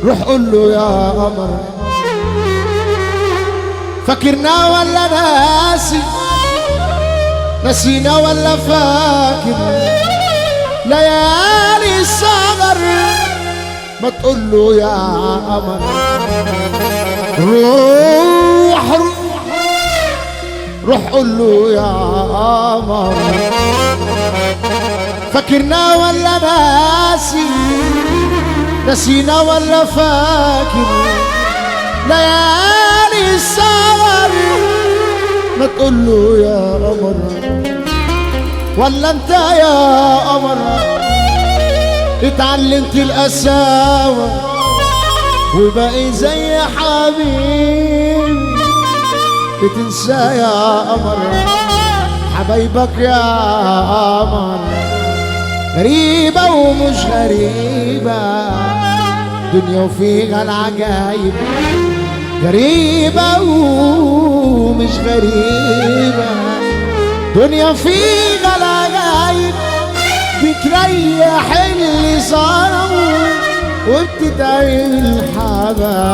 روح قول له يا قمر فاكرنا ولا ناسي، نسينا ولا فاكر ليالي السهر. ما تقول له يا قمر روح روح قول له يا قمر فاكرنا ولا ناسي، نسينا ولا فاكر ليالي السهر. ما تقول له يا قمر ولا انت يا قمر اتعلمت القساوة وبقي زي حبيبي بتنسى يا قمر حبايبك يا قمر. غريبة ومش غريبة دنيا وفيها العجايب، غريبة ومش غريبة دنيا فيها العجايب. بتريح اللي ظلموا وبتدعي الحبايب.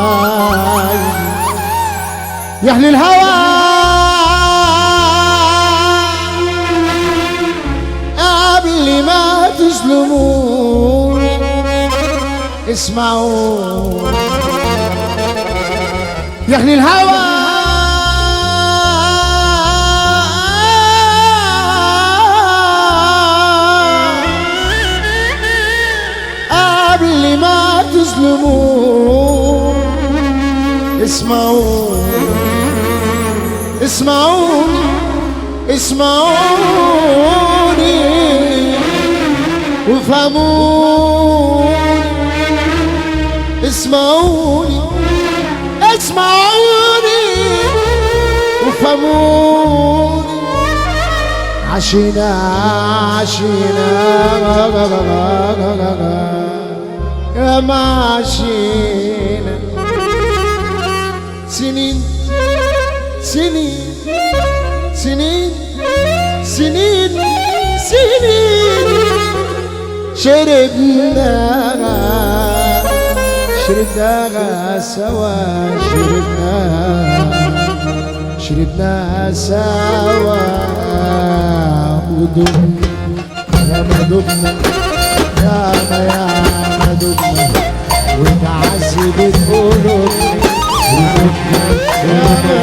يا أهل الهوى قبل ما تظلموا اسمعوا، يا أهل الهوى قبل ما تظلموا اسمعوا اسمعوني اسمعوني وفهموني. اسمعوني اسمعوني وفهموني. عشينا عشينا يا ما عشينا سنين سنين سنين سنين سنين شربناها شربناها سوا شربناها سوا ودمنا يا ما دمنا يا ما دمنا وتعذبت قلوبنا ودمنا يا ما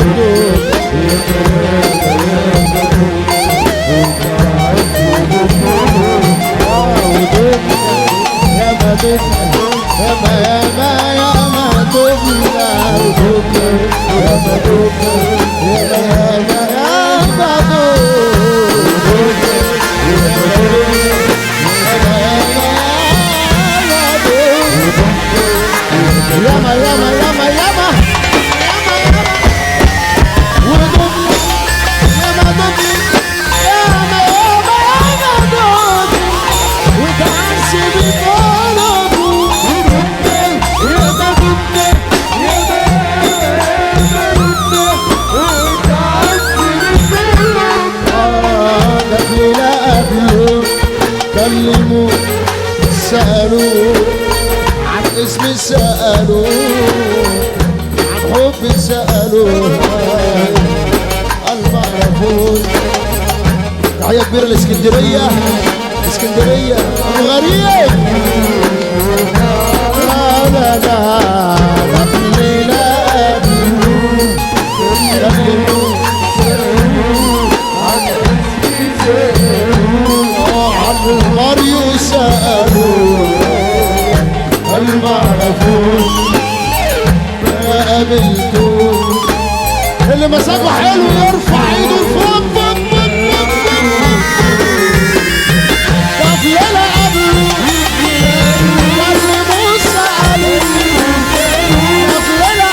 كلموا سألوا عن اسمي سألوا عن حبي سألوا المعرفون. تحية كبيرة لاسكندرية اسكندرية غريب. لا لا لا الليلة كلموا المريو سألوا المعرفون ما قابلتون. اللي مساقه حلو يرفع ايده لفوق فوق فوق فوق طب يلا قبلوا كلموا سألوا طب يلا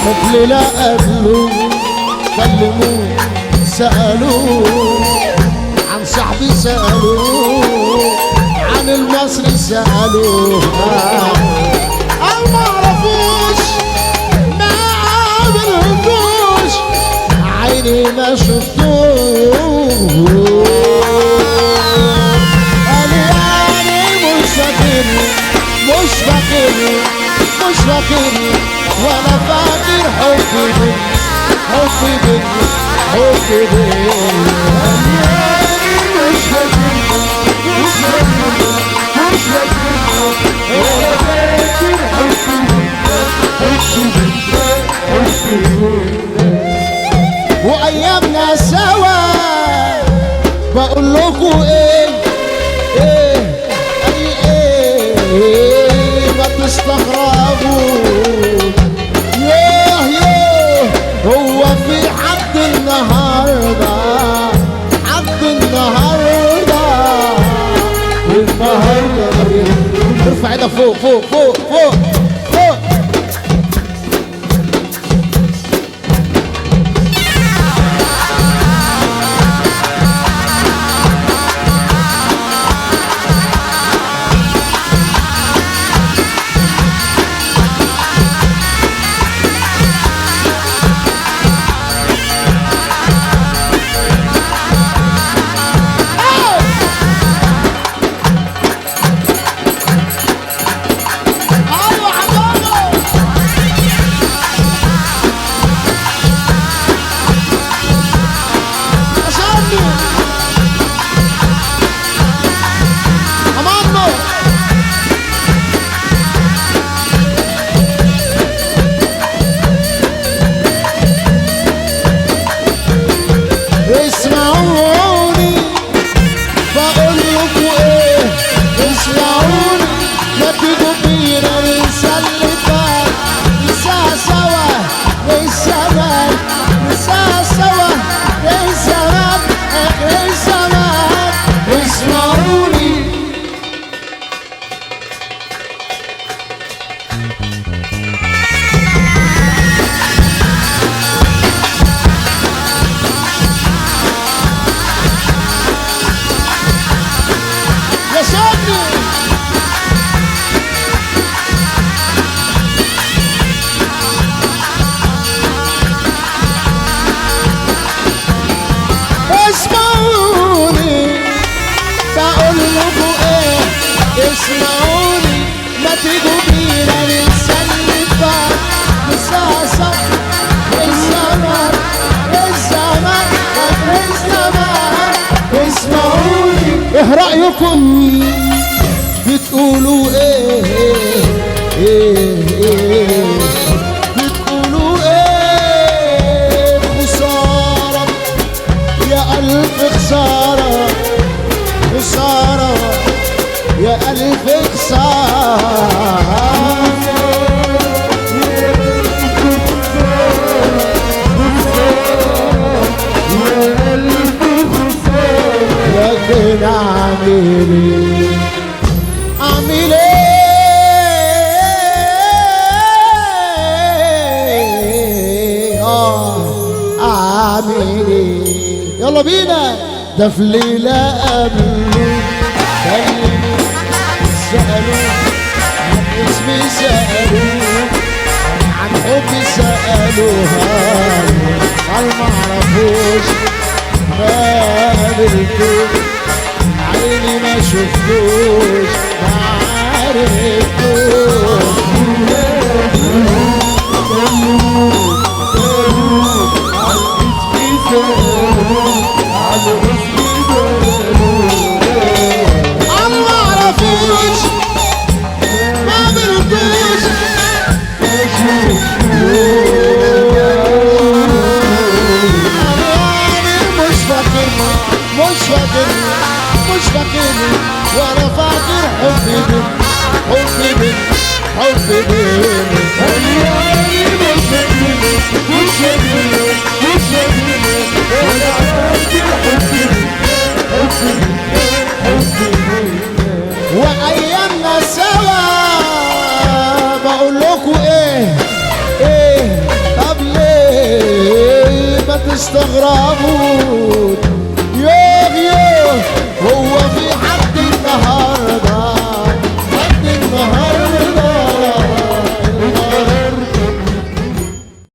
قبلوا لا قبلوا كلموا سألوا عن صاحبي سألوا عن المصري سألوا أو ما عرفوش ما عملهموش ما شفتوه. أنا يعني مش فاكرني مش فاكرني مش فاكرني ولا فاكر حبي بيك حبي بيك حبي بيك. أنا يعني مش فاكرني مش فاكرني مش فاكرني ولا فاكر حبي بيك حبي بيك. وأيامنا سوا بقول لكم ايه ايه ايه ما تستغربوا. يوه يوه هو في حد النهارده حد النهارده ارفع ايدك فوق فوق فوق فوق فوق. اسمعوني بقول لكم ايه اسمعوني ما تيجوا بينا ننسى اللي فات ننسى سوا للزمان ننسى سوا للزمان اخر الزمان. اسمعوني اسمعوني ما تيجوا بينا ننسى اللي فات ننسى سوا الزمان الزمان الزمان. اسمعوني ايه رأيكم بتقولوا ايه ايه بتقولوا ايه خسارة يا ألف خسارة خسارة يا ألف خسارة لكن أعمل إيه أعمل إيه أعمل إيه. يلا بينا ده في ليلة قبل سألوا عن اسمي سألوا عن حبي سألوها قال معرفوش ما قابلتوش عيني ما شفتوش ما عرفتوش. عن اسمي سألوا عن اسمي سألوا ما قابلتوش مش فاكرني مش فاكرني مش فاكرني ولا فاكر حبي بك حبي بك حبي بك. مش فاكرني مش فاكرني مش فاكرني ولا فاكر حبي بك حبي بك. وأيامنا سوا بقول لكم ايه ايه طب ليه ما تستغربوا